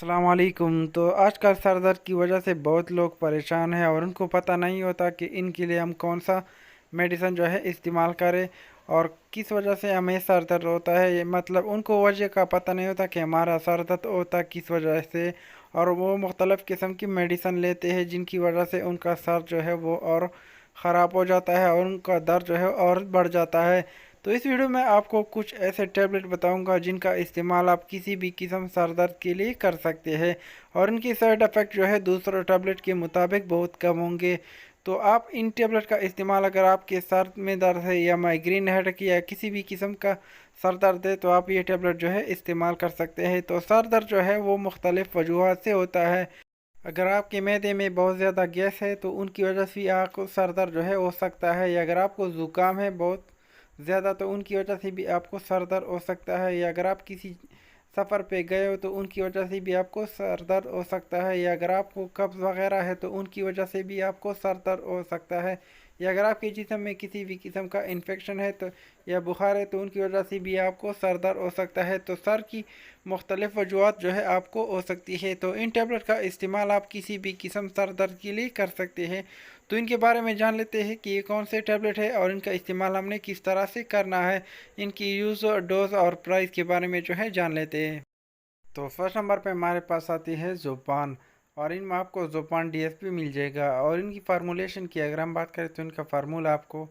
अस्सलाम वालेकुम। तो आजकल सर दर्द की वजह से बहुत लोग परेशान हैं और उनको पता नहीं होता कि इनके लिए हम कौन सा मेडिसिन जो है इस्तेमाल करें और किस वजह से हमें सर दर्द होता है। ये मतलब उनको वजह का पता नहीं होता कि हमारा सर दर्द होता किस वजह से, और वो मुख्तलिफ़ किस्म की मेडिसिन लेते हैं जिनकी वजह से उनका सर जो है वो और ख़राब हो जाता है और उनका दर्द जो है और बढ़ जाता है। तो इस वीडियो में आपको कुछ ऐसे टैबलेट बताऊंगा जिनका इस्तेमाल आप किसी भी किस्म सर दर्द के लिए कर सकते हैं और इनकी साइड इफ़ेक्ट जो है दूसरों टैबलेट के मुताबिक बहुत कम होंगे। तो आप इन टैबलेट का इस्तेमाल अगर आपके सर में दर्द है या माइग्रेन हेडेक या किसी भी किस्म का सर दर्द है तो आप ये टैबलेट जो है इस्तेमाल कर सकते हैं। तो सर दर्द जो है वो मुख्तलिफ़ वजूहत से होता है। अगर आपके मैदे में बहुत ज़्यादा गैस है तो उनकी वजह से आपको सर दर्द जो है हो सकता है, या अगर आपको ज़ुकाम है बहुत ज़्यादा तो उनकी वजह से भी आपको सर दर्द हो सकता है, या अगर आप किसी सफ़र पे गए हो तो उनकी वजह से भी आपको सर दर्द हो सकता है, या अगर आपको कब्ज़ वगैरह है तो उनकी वजह से भी आपको सर दर्द हो सकता है, या अगर आपके जिस्म में किसी भी किस्म का इन्फेक्शन है तो या बुखार है तो उनकी वजह से भी आपको सर दर्द हो सकता है। तो सर की मुख्तलिफ़ वजूहत जो है आपको हो सकती है। तो इन टैबलेट का इस्तेमाल आप किसी भी किस्म सर दर्द के लिए कर सकते हैं। तो इनके बारे में जान लेते हैं कि ये कौन से टैबलेट है और इनका इस्तेमाल हमने किस तरह से करना है। इनकी यूज़ और डोज और प्राइस के बारे में जो है जान लेते हैं। तो फर्स्ट नंबर पे हमारे पास आती है ज़ोपान, और इनमें आपको ज़ोपान डीएसपी मिल जाएगा। और इनकी फार्मूलेशन की अगर हम बात करें तो इनका फार्मूला आपको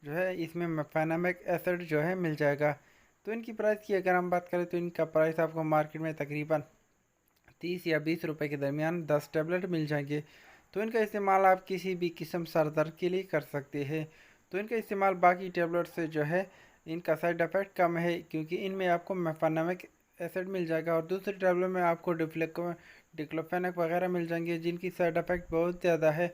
जो है इसमें मेफेनामिक एसिड जो है मिल जाएगा। तो इनकी प्राइस की अगर हम बात करें तो इनका प्राइस आपको मार्केट में तकरीबन 30 या 20 रुपए के दरमियान 10 टैबलेट मिल जाएंगे। तो इनका इस्तेमाल आप किसी भी किस्म सर दर्द के लिए कर सकते हैं। तो इनका इस्तेमाल बाकी टैबलेट से जो है इनका साइड इफ़ेक्ट कम है क्योंकि इनमें आपको मेफेनामिक एसिड मिल जाएगा, और दूसरी टैबलेट में आपको डिक्लोफेनक वगैरह मिल जाएंगे जिनकी साइड इफ़ेक्ट बहुत ज़्यादा है।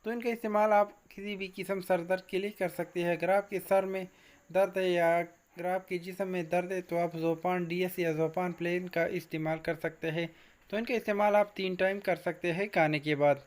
तो इनका इस्तेमाल आप किसी भी किस्म सर दर्द के लिए कर सकते हैं। अगर आपके सर में दर्द है या अगर आपके जिस्म में दर्द है तो आप ज़ोपान डीएस या ज़ोपान प्लेन का इस्तेमाल कर सकते हैं। तो इनका इस्तेमाल आप 3 टाइम कर सकते हैं खाने के बाद।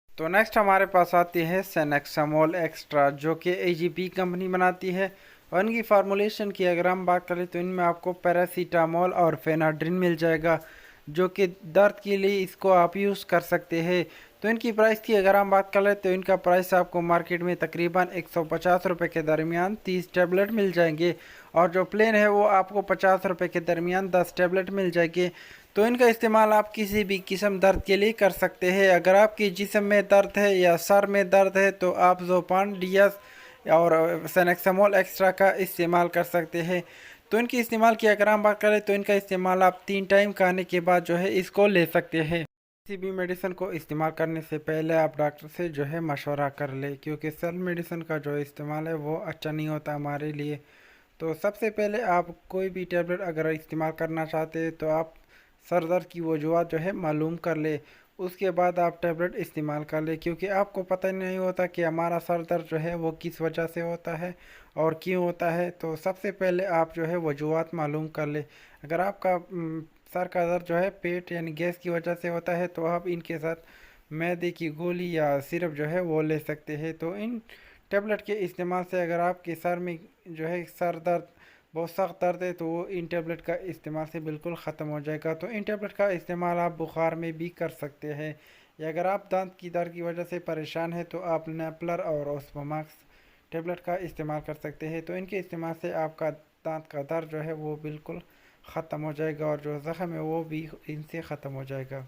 तो नेक्स्ट हमारे पास आती है सेनेक्सामोल एक्स्ट्रा, जो कि एजीपी कंपनी बनाती है। और इनकी फार्मूलेशन की अगर हम बात करें तो इनमें आपको पैरासीटामोल और फेनाड्रिन मिल जाएगा, जो कि दर्द के लिए इसको आप यूज़ कर सकते हैं। तो इनकी प्राइस की अगर हम बात करें तो इनका प्राइस आपको मार्केट में तकरीबन 150 रुपये के दरमियान 30 टैबलेट मिल जाएंगे, और जो प्लेन है वो आपको 50 रुपये के दरमियान 10 टैबलेट मिल जाएंगे। तो इनका इस्तेमाल आप किसी भी किस्म दर्द के लिए कर सकते हैं। अगर आपके जिस्म में दर्द है या सर में दर्द है तो आप ज़ोपान डीएस और सेनेक्सामोल एक्स्ट्रा का इस्तेमाल कर सकते हैं। तो इनके इस्तेमाल की अगर हम बात करें तो इनका इस्तेमाल आप 3 टाइम खाने के बाद जो है इसको ले सकते हैं। किसी भी मेडिसिन को इस्तेमाल करने से पहले आप डॉक्टर से जो है मशवरा कर लें, क्योंकि सब मेडिसिन का जो इस्तेमाल है वो अच्छा नहीं होता हमारे लिए। तो सबसे पहले आप कोई भी टैबलेट अगर इस्तेमाल करना चाहते हैं तो आप सर दर्द की वजूहत जो है मालूम कर ले, उसके बाद आप टैबलेट इस्तेमाल कर ले, क्योंकि आपको पता ही नहीं होता कि हमारा सर दर्द जो है वो किस वजह से होता है और क्यों होता है। तो सबसे पहले आप जो है वजूहत मालूम कर ले। अगर आपका सर का दर्द जो है पेट यानी गैस की वजह से होता है तो आप इनके साथ मैदे की गोली या सिरप जो है वो ले सकते हैं। तो इन टैबलेट के इस्तेमाल से अगर आपके सर में जो है सर दर्द बहुत सख्त दर्द है तो वो इन टैबलेट का इस्तेमाल से बिल्कुल ख़त्म हो जाएगा। तो इन टैबलेट का इस्तेमाल आप बुखार में भी कर सकते हैं, या अगर आप दांत की दर्द की वजह से परेशान हैं तो आप नेपलर और ओस्मोमैक्स टैबलेट का इस्तेमाल कर सकते हैं। तो इनके इस्तेमाल से आपका दांत का दर्द जो है वो बिल्कुल ख़त्म हो जाएगा और जो ज़ख़म है वो भी इनसे ख़त्म हो जाएगा।